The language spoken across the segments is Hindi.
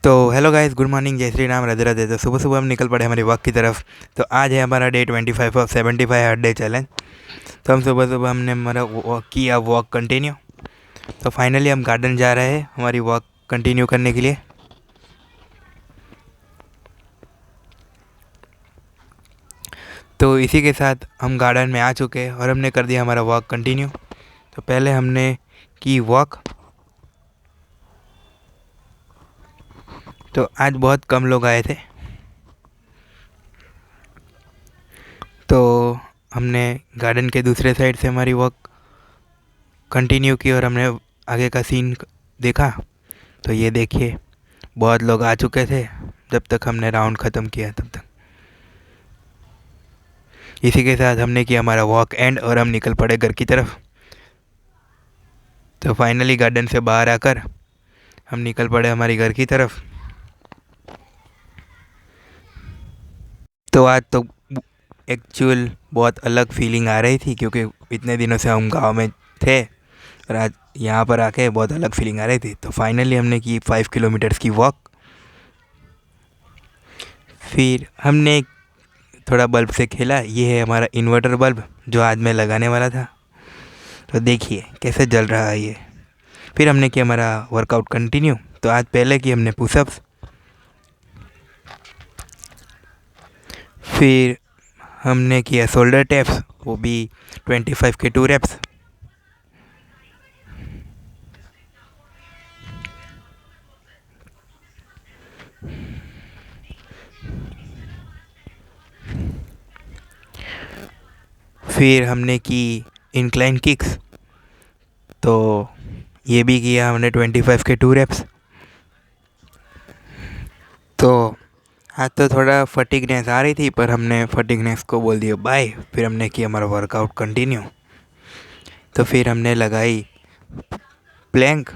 तो हेलो गाइस, गुड मॉर्निंग, जय श्री राम, राधे राधे। तो सुबह सुबह हम निकल पड़े हमारी वॉक की तरफ। तो आज है हमारा day 25 of 75 her day challenge. तो हम सुबह सुबह हमने हमारा वॉक किया, वॉक कंटिन्यू। तो फाइनली हम गार्डन जा रहे हैं हमारी वॉक कंटिन्यू करने के लिए। तो इसी के साथ हम गार्डन में आ चुके हैं और हमने कर दिया हमारा वॉक कंटिन्यू। तो पहले हमने की वॉक। तो आज बहुत कम लोग आए थे, तो हमने गार्डन के दूसरे साइड से हमारी वॉक कंटिन्यू की और हमने आगे का सीन देखा। तो ये देखिए, बहुत लोग आ चुके थे जब तक हमने राउंड ख़त्म किया तब तक। इसी के साथ हमने किया हमारा वॉक एंड और हम निकल पड़े घर की तरफ। तो फाइनली गार्डन से बाहर आकर हम निकल पड़े हमारी घर की तरफ। तो आज तो एक्चुअल बहुत अलग फीलिंग आ रही थी, क्योंकि इतने दिनों से हम गांव में थे और आज यहाँ पर आके बहुत अलग फीलिंग आ रही थी। तो फाइनली हमने की 5 किलोमीटर्स की वॉक। फिर हमने थोड़ा बल्ब से खेला। ये है हमारा इन्वर्टर बल्ब जो आज मैं लगाने वाला था। तो देखिए कैसे जल रहा है ये। फिर हमने किया हमारा वर्कआउट कंटिन्यू। तो आज पहले की हमने पुशअप्स, फिर हमने किया शोल्डर टैप्स, वो भी 25 के 2 रेप्स। फिर हमने की इंक्लाइन किक्स, तो ये भी किया हमने 25 के 2 रेप्स। तो आज तो थोड़ा फटीगनेस आ रही थी, पर हमने फटीगनेस को बोल दिया बाय। फिर हमने किया हमारा वर्कआउट कंटिन्यू। तो फिर हमने लगाई प्लैंक।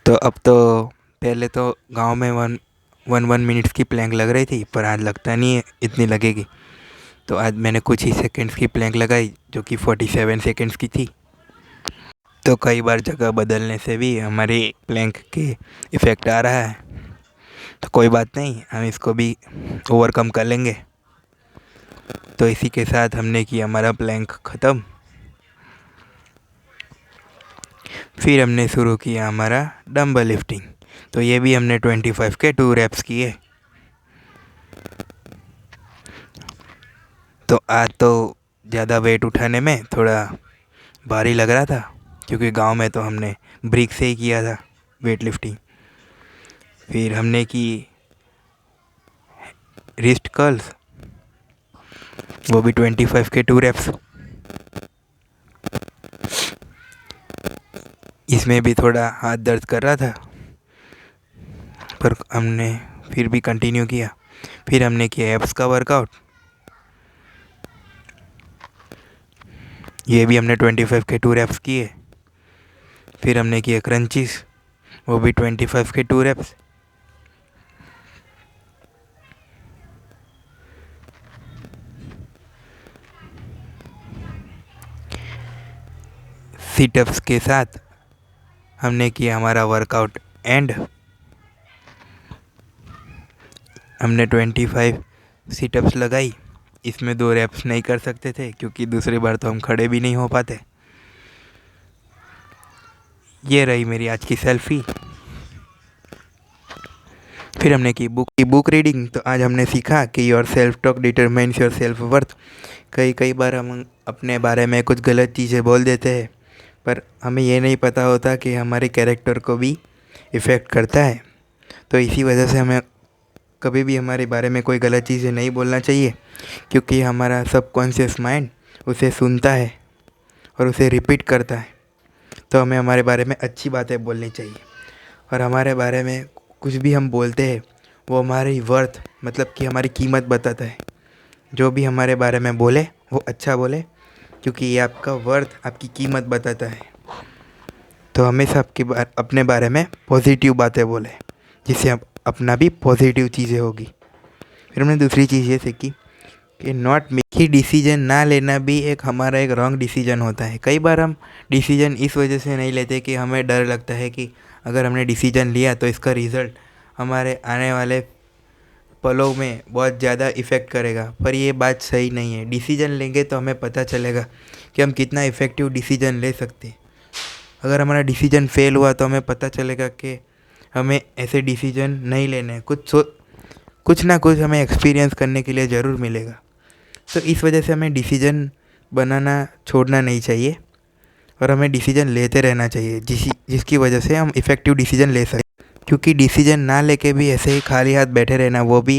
तो अब तो पहले तो गांव में वन मिनट्स की प्लैंक लग रही थी, पर आज लगता नहीं है इतनी लगेगी। तो आज मैंने कुछ ही सेकंड्स की प्लैंक लगाई जो कि 47 सेकंड्स की थी। तो कई बार जगह बदलने से भी हमारी प्लैंक के इफ़ेक्ट आ रहा है। तो कोई बात नहीं, हम इसको भी ओवरकम कर लेंगे। तो इसी के साथ हमने किया हमारा प्लैंक ख़त्म। फिर हमने शुरू किया हमारा डंबल लिफ्टिंग। तो ये भी हमने 25 के 2 रेप्स किए। तो आज तो ज़्यादा वेट उठाने में थोड़ा भारी लग रहा था, क्योंकि गांव में तो हमने ब्रिक से ही किया था वेट लिफ्टिंग। फिर हमने की रिस्ट कर्ल्स, वो भी 25 के 2 रेप्स। इसमें भी थोड़ा हाथ दर्द कर रहा था, पर हमने फिर भी कंटिन्यू किया। फिर हमने किया एब्स का वर्कआउट। ये भी हमने 25 के 2 रेप्स किए। फिर हमने किया क्रंचीज, वो भी 25 के 2 रेप्स। सीटअप्स के साथ हमने किया हमारा वर्कआउट एंड। हमने 25 सीटअप्स लगाई। इसमें 2 रेप्स नहीं कर सकते थे, क्योंकि दूसरी बार तो हम खड़े भी नहीं हो पाते। ये रही मेरी आज की सेल्फी। फिर हमने की बुक रीडिंग। तो आज हमने सीखा कि your self talk determines your self worth. कई बार हम अपने बारे में कुछ गलत चीज़ें बोल देते हैं, पर हमें ये नहीं पता होता कि हमारे कैरेक्टर को भी इफ़ेक्ट करता है। तो इसी वजह से हमें कभी भी हमारे बारे में कोई गलत चीज़ें नहीं बोलना चाहिए, क्योंकि हमारा सबकॉन्शियस माइंड उसे सुनता है और उसे रिपीट करता है। तो हमें हमारे बारे में अच्छी बातें बोलनी चाहिए। और हमारे बारे में कुछ भी हम बोलते हैं, वो हमारी वर्थ, मतलब कि हमारी कीमत बताता है। जो भी हमारे बारे में बोले वो अच्छा बोले, क्योंकि ये आपका वर्थ, आपकी कीमत बताता है। तो हमेशा अपने बारे में पॉजिटिव बातें बोले, जिससे अपना भी पॉजिटिव चीज़ें होगी। फिर हमने दूसरी चीज़ ये सीखी कि नॉट मेक ही डिसीजन ना लेना भी एक रॉन्ग डिसीजन होता है। कई बार हम डिसीजन इस वजह से नहीं लेते कि हमें डर लगता है कि अगर हमने डिसीजन लिया तो इसका रिज़ल्ट हमारे आने वाले पलों में बहुत ज़्यादा इफ़ेक्ट करेगा। पर ये बात सही नहीं है। डिसीजन लेंगे तो हमें पता चलेगा कि हम कितना इफ़ेक्टिव डिसीजन ले सकते हैं। अगर हमारा डिसीजन फेल हुआ तो हमें पता चलेगा कि हमें ऐसे डिसीजन नहीं लेने हैं। कुछ ना कुछ हमें एक्सपीरियंस करने के लिए ज़रूर मिलेगा। तो इस वजह से हमें डिसीजन बनाना छोड़ना नहीं चाहिए और हमें डिसीजन लेते रहना चाहिए, जिसकी वजह से हम इफ़ेक्टिव डिसीजन ले सकें। क्योंकि डिसीजन ना लेके भी ऐसे ही खाली हाथ बैठे रहना वो भी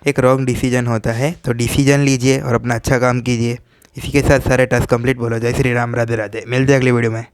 एक रॉन्ग डिसीजन होता है। तो डिसीजन लीजिए और अपना अच्छा काम कीजिए। इसी के साथ सारे टास्क कंप्लीट। बोलो जय श्री राम, राधे राधे। मिलते हैं अगली वीडियो में।